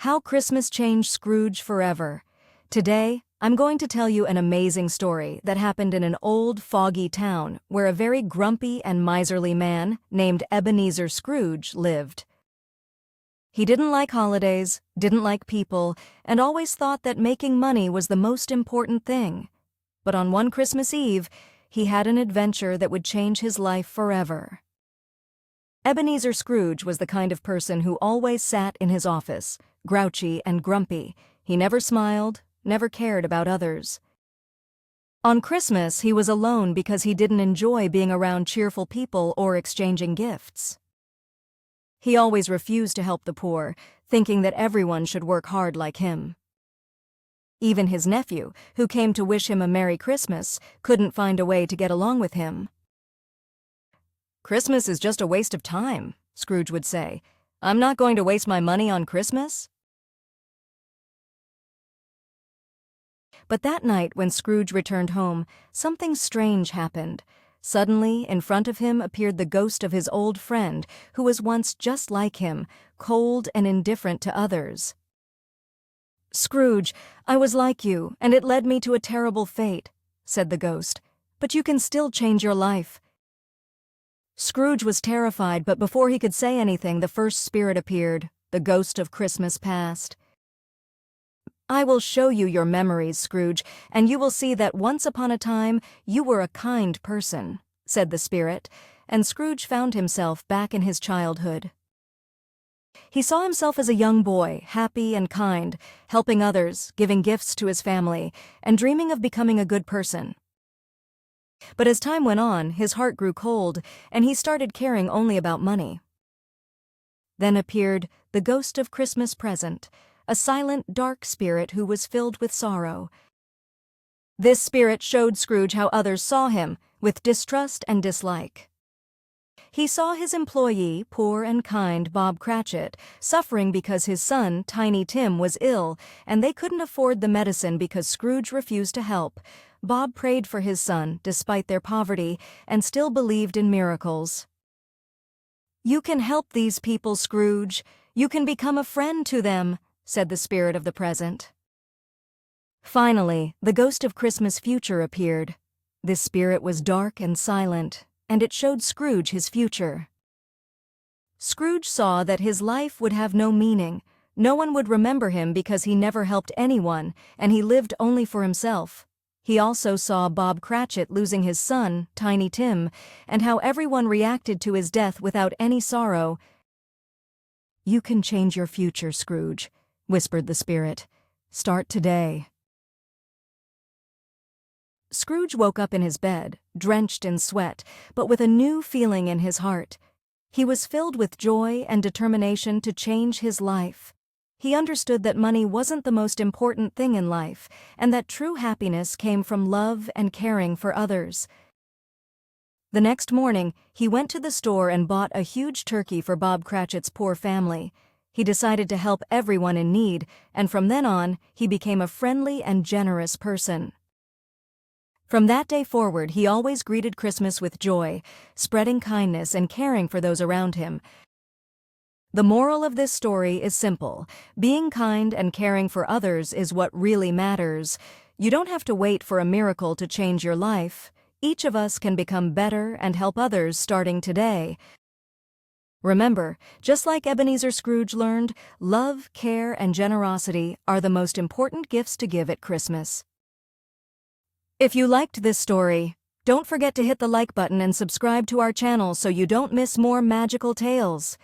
How Christmas Changed Scrooge Forever. Today, I'm going to tell you an amazing story that happened in an old, foggy town where a very grumpy and miserly man named Ebenezer Scrooge lived. He didn't like holidays, didn't like people, and always thought that making money was the most important thing. But on one Christmas Eve, he had an adventure that would change his life forever. Ebenezer Scrooge was the kind of person who always sat in his office, grouchy and grumpy. He never smiled, never cared about others. On Christmas, he was alone because he didn't enjoy being around cheerful people or exchanging gifts. He always refused to help the poor, thinking that everyone should work hard like him. Even his nephew, who came to wish him a Merry Christmas, couldn't find a way to get along with him. "Christmas is just a waste of time," Scrooge would say. "I'm not going to waste my money on Christmas." But that night when Scrooge returned home, something strange happened. Suddenly, in front of him appeared the ghost of his old friend, who was once just like him, cold and indifferent to others. "Scrooge, I was like you, and it led me to a terrible fate," said the ghost. "But you can still change your life." Scrooge was terrified, but before he could say anything, the first spirit appeared, the ghost of Christmas past. "I will show you your memories, Scrooge, and you will see that once upon a time you were a kind person," said the spirit, and Scrooge found himself back in his childhood. He saw himself as a young boy, happy and kind, helping others, giving gifts to his family, and dreaming of becoming a good person. But as time went on, his heart grew cold, and he started caring only about money. Then appeared the ghost of Christmas Present, a silent, dark spirit who was filled with sorrow. This spirit showed Scrooge how others saw him, with distrust and dislike. He saw his employee, poor and kind Bob Cratchit, suffering because his son, Tiny Tim, was ill, and they couldn't afford the medicine because Scrooge refused to help. Bob prayed for his son, despite their poverty, and still believed in miracles. "You can help these people, Scrooge. You can become a friend to them," said the spirit of the present. Finally, the ghost of Christmas future appeared. This spirit was dark and silent, and it showed Scrooge his future. Scrooge saw that his life would have no meaning. No one would remember him because he never helped anyone, and he lived only for himself. He also saw Bob Cratchit losing his son, Tiny Tim, and how everyone reacted to his death without any sorrow. "You can change your future, Scrooge," whispered the spirit. "Start today." Scrooge woke up in his bed, drenched in sweat, but with a new feeling in his heart. He was filled with joy and determination to change his life. He understood that money wasn't the most important thing in life, and that true happiness came from love and caring for others. The next morning, he went to the store and bought a huge turkey for Bob Cratchit's poor family. He decided to help everyone in need, and from then on, he became a friendly and generous person. From that day forward, he always greeted Christmas with joy, spreading kindness and caring for those around him. The moral of this story is simple. Being kind and caring for others is what really matters. You don't have to wait for a miracle to change your life. Each of us can become better and help others starting today. Remember, just like Ebenezer Scrooge learned, love, care, and generosity are the most important gifts to give at Christmas. If you liked this story, don't forget to hit the like button and subscribe to our channel so you don't miss more magical tales.